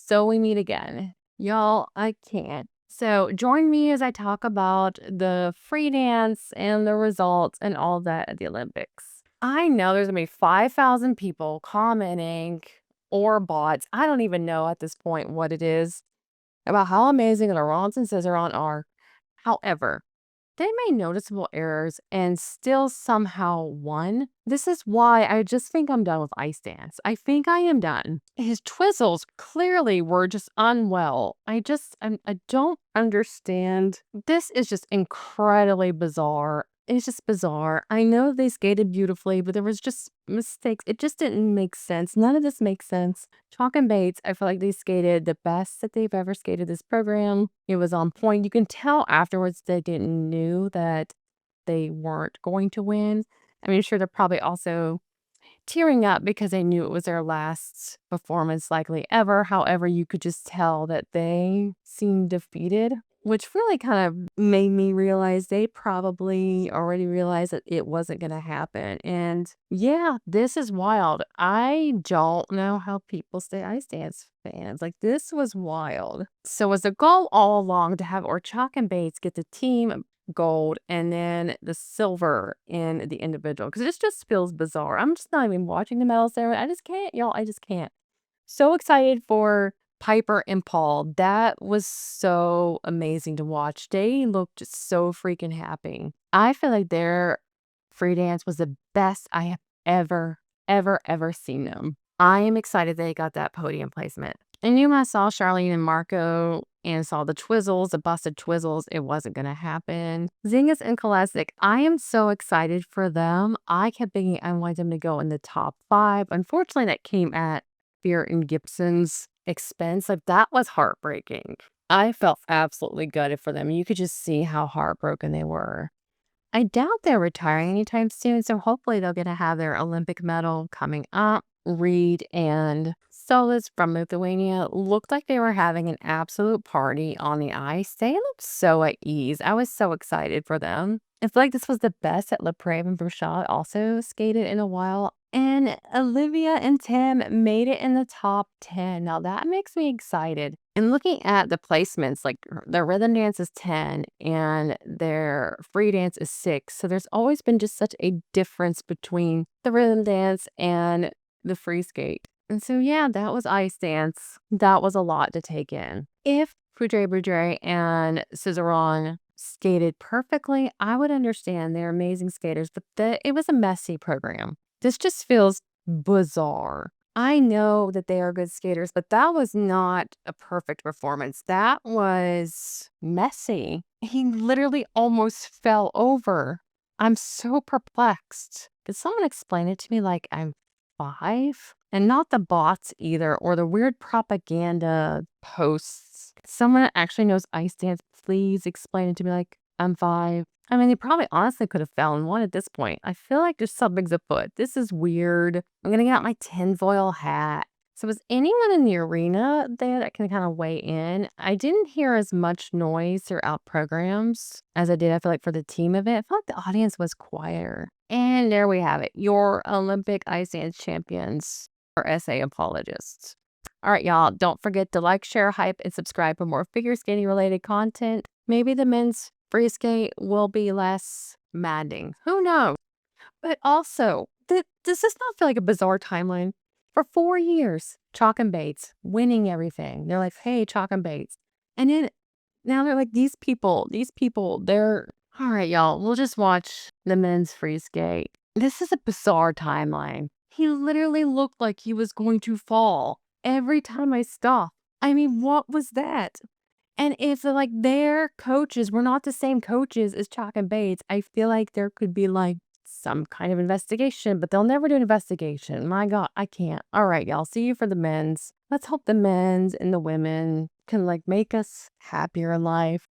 So we meet again. Y'all, I can't. So join me as I talk about the free dance and the results and all that at the Olympics. I know there's gonna be 5,000 people commenting or bots. I don't even know at this point what it is about how amazing Laurence and CIZERON are. However, they made noticeable errors and still somehow won. This is why I just think I'm done with ice dance. I think I am done. His Twizzles clearly were just unwell. I don't understand. This is just incredibly bizarre. It's just bizarre. I know they skated beautifully, but there was just mistakes. It just didn't make sense. None of this makes sense. Chock and Bates, I feel like they skated the best that they've ever skated this program. It was on point. You can tell afterwards they didn't knew that they weren't going to win. I mean, sure, they're probably also tearing up because they knew it was their last performance likely ever. However, you could just tell that they seemed defeated, which really kind of made me realize they probably already realized that it wasn't going to happen. And yeah, this is wild. I don't know how people stay ice dance fans. Like, this was wild. So was the goal all along to have Chock and Bates get the team gold and then the silver in the individual? Because this just feels bizarre. I'm just not even watching the medal ceremony. I just can't, y'all. I just can't. So excited for Piper and Paul. That was so amazing to watch. They looked so freaking happy. I feel like their free dance was the best I have ever seen them. I am excited they got that podium placement. I knew when I saw Charlene and Marco and saw the Twizzles, the busted Twizzles, it wasn't going to happen. ZINGAS and KOLESNIK, I am so excited for them. I kept thinking I wanted them to go in the top 5. Unfortunately, that came at Fear and Gibson's expense. Like, that was heartbreaking. I felt absolutely gutted for them. You could just see how heartbroken they were. I doubt they're retiring anytime soon, so hopefully they're going to have their Olympic medal coming up. Reed and Saulius from Lithuania looked like they were having an absolute party on the ice. They looked so at ease. I was so excited for them. I feel like this was the best that LOPAREVA and BRISSAUD also skated in a while. And Olivia and Tim made it in the top 10. Now that makes me excited. And looking at the placements, like their rhythm dance is 10 and their free dance is 6. So there's always been just such a difference between the rhythm dance and the free skate. And so, yeah, that was ice dance. That was a lot to take in. If BEAUDRY and CIZERON skated perfectly, I would understand. They're amazing skaters, but it was a messy program. This just feels bizarre. I know that they are good skaters, but that was not a perfect performance. That was messy. He literally almost fell over. I'm so perplexed. Could someone explain it to me like I'm 5? And not the bots either, or the weird propaganda posts. Someone that actually knows ice dance, please explain it to me like I'm 5. I mean, they probably honestly could have fell and won at this point. I feel like there's something's afoot. This is weird. I'm gonna get out my tinfoil hat. So was anyone in the arena there that can kind of weigh in? I didn't hear as much noise throughout programs as I did, I feel like, for the team event. I felt like the audience was quieter. And there we have it. Your Olympic ice dance champions or SA apologists. All right, y'all. Don't forget to like, share, hype, and subscribe for more figure skating related content. Maybe the men's free skate will be less maddening. Who knows? But also, does this not feel like a bizarre timeline? For 4 years, Chock and Bates winning everything. They're like, hey, Chock and Bates. And then now they're like, these people, they're all right, y'all. We'll just watch the men's free skate. This is a bizarre timeline. He literally looked like he was going to fall every time I stopped. I mean, what was that? And if like their coaches were not the same coaches as Chock and Bates, I feel like there could be like some kind of investigation, but they'll never do an investigation. My God, I can't. All right, y'all. See you for the men's. Let's hope the men's and the women can like make us happier in life.